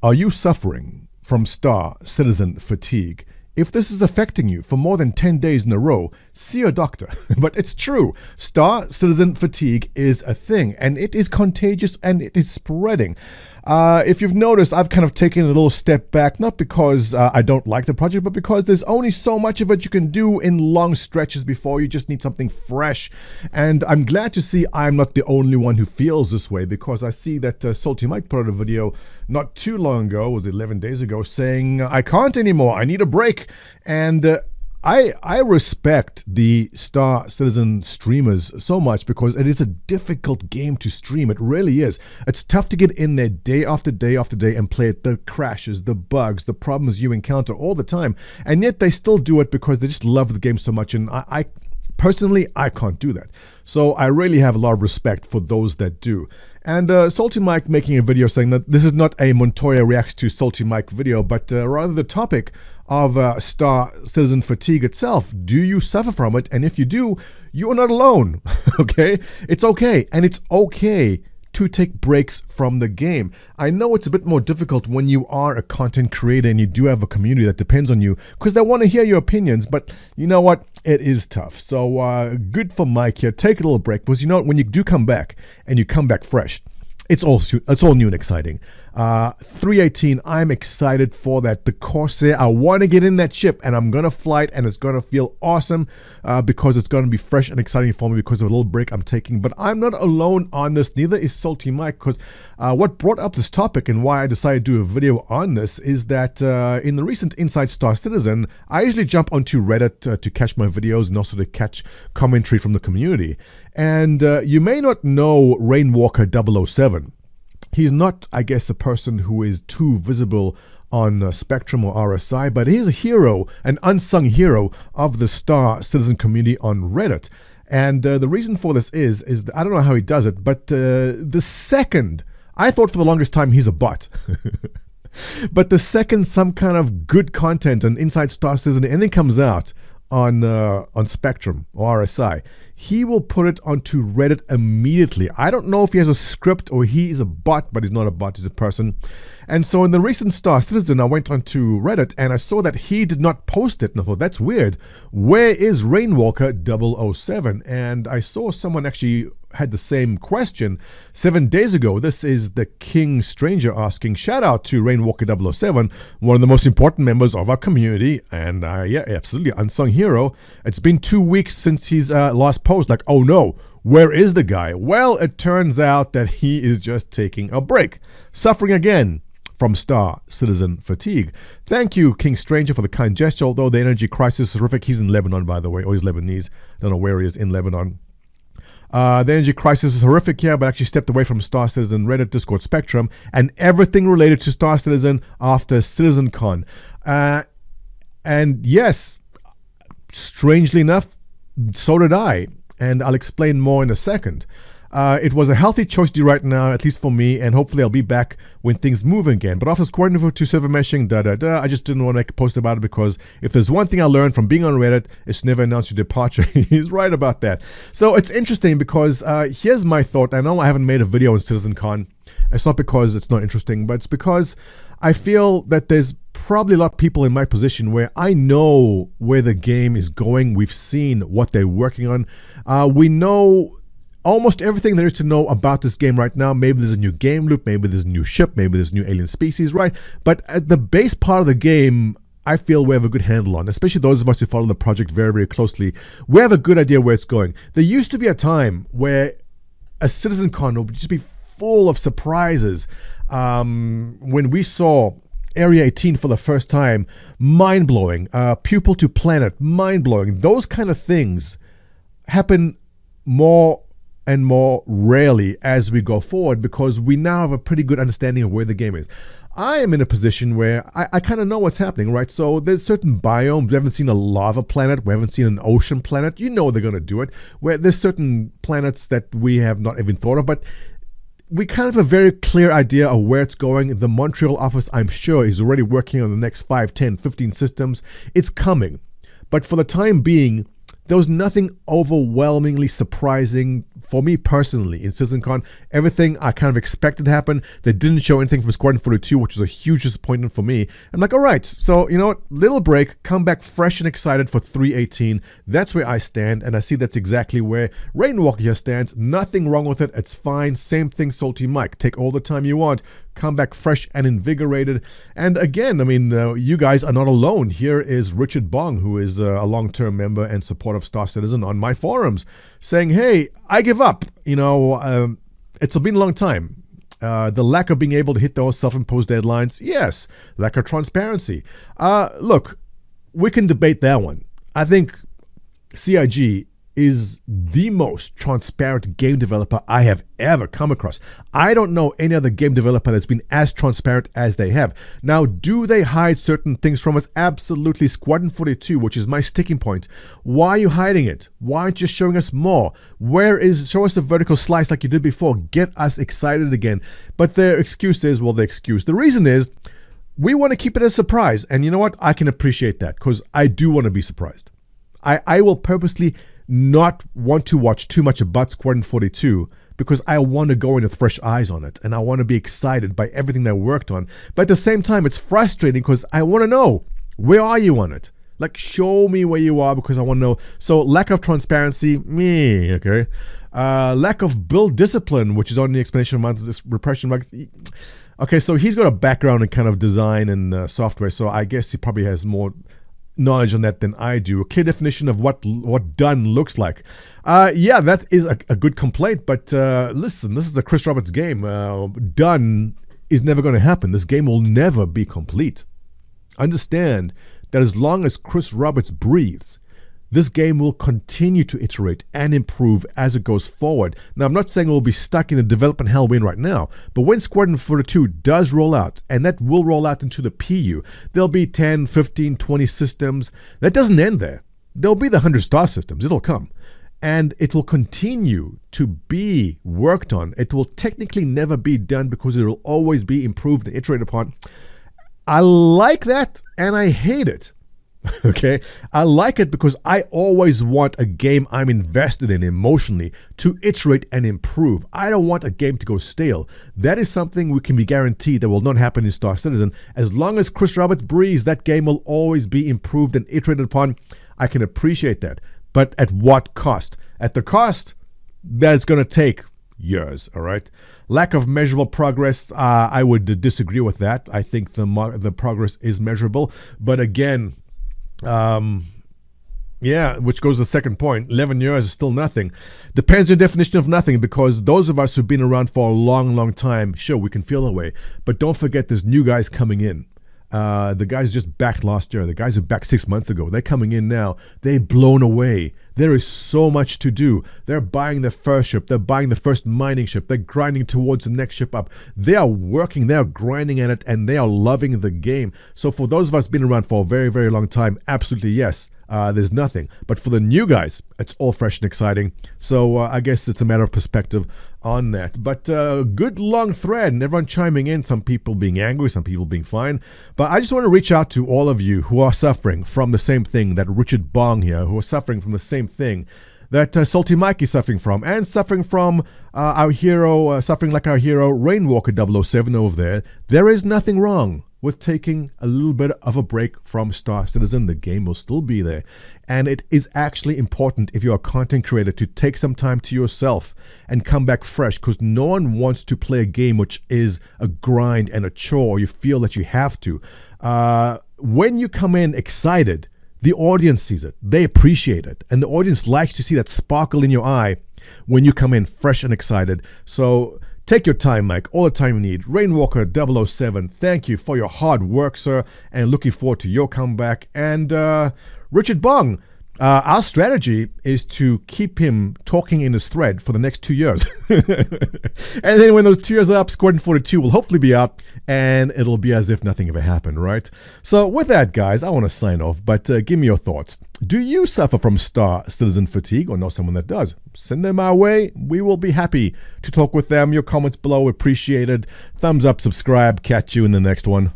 Are you suffering from star citizen fatigue? If this is affecting you for more than 10 days in a row, see a doctor. But it's true. Star citizen fatigue is a thing, and it is contagious and it is spreading. If you've noticed, I've kind of taken a little step back, not because I don't like the project, but because there's only so much of it you can do in long stretches before you just need something fresh. And I'm glad to see I'm not the only one who feels this way, because I see that Salty Mike put out a video not too long ago, was it 11 days ago, saying, I can't anymore, I need a break. And I respect the Star Citizen streamers so much, because it is a difficult game to stream. It really is. It's tough to get in there day after day after day and play it. The crashes, the bugs, the problems you encounter all the time. And yet they still do it because they just love the game so much. And I personally, I can't do that. So I really have a lot of respect for those that do. And Salty Mike making a video saying that this is not a Montoya reacts to Salty Mike video, but rather the topic of star citizen fatigue itself. Do you suffer from it? And if you do, you are not alone. Okay? It's okay. And it's okay to take breaks from the game. I know it's a bit more difficult when you are a content creator and you do have a community that depends on you, because they want to hear your opinions, but you know what? It is tough. So good for Mike here. Take a little break, because you know what? When you do come back and you come back fresh, it's all new and exciting. 318, I'm excited for that. The Corsair, I want to get in that ship, and I'm going to fly it, and it's going to feel awesome because it's going to be fresh and exciting for me because of a little break I'm taking. But I'm not alone on this, neither is Salty Mike, because what brought up this topic and why I decided to do a video on this is that in the recent Inside Star Citizen, I usually jump onto Reddit to catch my videos and also to catch commentary from the community. And you may not know Rainwalker 007. He's not, I guess, a person who is too visible on Spectrum or RSI, but he's a hero, an unsung hero of the Star Citizen community on Reddit. And the reason for this is that, I don't know how he does it, but the second, I thought for the longest time he's a bot. But the second some kind of good content on Inside Star Citizen, anything comes out on Spectrum or RSI, he will put it onto Reddit immediately. I don't know if he has a script or he is a bot, but he's not a bot, he's a person. And so in the recent Star Citizen, I went onto Reddit and I saw that he did not post it. And I thought, that's weird. Where is Rainwalker 007? And I saw someone actually had the same question 7 days ago. This is the King Stranger asking, shout out to Rainwalker 007, one of the most important members of our community. And yeah, absolutely, unsung hero. It's been 2 weeks since his last post. Like, oh no, where is the guy? Well, it turns out that he is just taking a break, suffering again from Star Citizen fatigue. Thank you, King Stranger, for the kind gesture, although the energy crisis is horrific. He's in Lebanon, by the way, or he's Lebanese. Don't know where he is in Lebanon. The energy crisis is horrific here, but actually stepped away from Star Citizen, Reddit, Discord, Spectrum, and everything related to Star Citizen after CitizenCon. And yes, strangely enough, so did I, and I'll explain more in a second. It was a healthy choice to do right now, at least for me, and hopefully I'll be back when things move again. But after squaring to server meshing, I just didn't want to make a post about it, because if there's one thing I learned from being on Reddit, it's never announce your departure. He's right about that. So it's interesting because here's my thought. I know I haven't made a video on CitizenCon. It's not because it's not interesting, but it's because I feel that there's probably a lot of people in my position where I know where the game is going. We've seen what they're working on. We know almost everything there is to know about this game right now. Maybe there's a new game loop, maybe there's a new ship, maybe there's new alien species, right? But at the base part of the game, I feel we have a good handle on, especially those of us who follow the project very, very closely. We have a good idea where it's going. There used to be a time where a CitizenCon would just be full of surprises. When we saw Area 18 for the first time, mind-blowing. Pupil to Planet, mind-blowing. Those kind of things happen more and more rarely as we go forward, because we now have a pretty good understanding of where the game is. I am in a position where I kind of know what's happening, right? So there's certain biomes. We haven't seen a lava planet. We haven't seen an ocean planet. You know they're going to do it. Where there's certain planets that we have not even thought of, but we kind of have a very clear idea of where it's going. The Montreal office, I'm sure, is already working on the next 5, 10, 15 systems. It's coming. But for the time being, there was nothing overwhelmingly surprising for me personally, in CitizenCon, everything I kind of expected to happen. They didn't show anything from Squadron 42, which was a huge disappointment for me. I'm like, all right, so you know what? Little break, come back fresh and excited for 318. That's where I stand, and I see that's exactly where Rainwalker here stands. Nothing wrong with it. It's fine. Same thing, Salty Mike. Take all the time you want. Come back fresh and invigorated. And again, I mean, you guys are not alone. Here is Richard Bong, who is a long-term member and supporter of Star Citizen on my forums, saying, hey, I give up. You know, it's been a long time. The lack of being able to hit those self-imposed deadlines, yes. Lack of transparency. Look, we can debate that one. I think CIG is the most transparent game developer I have ever come across. I don't know any other game developer that's been as transparent as they have. Now, do they hide certain things from us? Absolutely. Squadron 42, which is my sticking point. Why are you hiding it? Why aren't you showing us more? Show us a vertical slice like you did before. Get us excited again. But their excuse is, well, the excuse. The reason is, we want to keep it a surprise. And you know what? I can appreciate that because I do want to be surprised. I will purposely not want to watch too much about Squadron 42 because I want to go in with fresh eyes on it and I want to be excited by everything that I worked on. But at the same time, it's frustrating because I want to know, where are you on it? Like, show me where you are because I want to know. So lack of transparency, me, okay. Lack of build discipline, which is on the explanation amount of this repression. Okay, so he's got a background in kind of design and software, so I guess he probably has more knowledge on that than I do. A clear definition of what done looks like. Yeah, that is a good complaint, but listen, this is a Chris Roberts game. Done is never going to happen. This game will never be complete. Understand that as long as Chris Roberts breathes, this game will continue to iterate and improve as it goes forward. Now, I'm not saying we'll be stuck in the development hell we're in right now, but when Squadron 42 does roll out, and that will roll out into the PU, there'll be 10, 15, 20 systems. That doesn't end there. There'll be the 100 star systems. It'll come. And it will continue to be worked on. It will technically never be done because it will always be improved and iterated upon. I like that, and I hate it. Okay, I like it because I always want a game I'm invested in emotionally to iterate and improve. I don't want a game to go stale. That is something we can be guaranteed that will not happen in Star Citizen. As long as Chris Roberts breathes, that game will always be improved and iterated upon. I can appreciate that. But at what cost? At the cost that it's going to take years, all right? Lack of measurable progress, I would disagree with that. I think the progress is measurable. But again, yeah, which goes to the second point. 11 years is still nothing. Depends on your definition of nothing, because those of us who've been around for a long, long time, sure, we can feel that way. But don't forget there's new guys coming in. The guys just backed last year. The guys who backed 6 months ago. They're coming in now. They're blown away. There is so much to do. They're buying their first ship. They're buying the first mining ship. They're grinding towards the next ship up. They are working. They are grinding at it, and they are loving the game. So for those of us been around for a very, very long time, absolutely yes. There's nothing. But for the new guys, it's all fresh and exciting. So I guess it's a matter of perspective on that. But good long thread, and everyone chiming in, some people being angry, some people being fine. But I just want to reach out to all of you who are suffering from the same thing that Richard Bong here, who are suffering from the same thing that Salty Mike is suffering from, and suffering from our hero, suffering like our hero, Rainwalker 007 over there. There is nothing wrong with taking a little bit of a break from Star Citizen. The game will still be there. And it is actually important, if you're a content creator, to take some time to yourself and come back fresh, because no one wants to play a game which is a grind and a chore. You feel that you have to. When you come in excited, the audience sees it. They appreciate it. And the audience likes to see that sparkle in your eye when you come in fresh and excited. So take your time, Mike. All the time you need. Rainwalker 007, thank you for your hard work, sir. And looking forward to your comeback. And Richard Bong, our strategy is to keep him talking in his thread for the next 2 years. And then when those 2 years are up, Squadron 42 will hopefully be up, and it'll be as if nothing ever happened, right? So with that, guys, I want to sign off, but give me your thoughts. Do you suffer from Star Citizen fatigue, or know someone that does? Send them our way. We will be happy to talk with them. Your comments below appreciated. Thumbs up, subscribe. Catch you in the next one.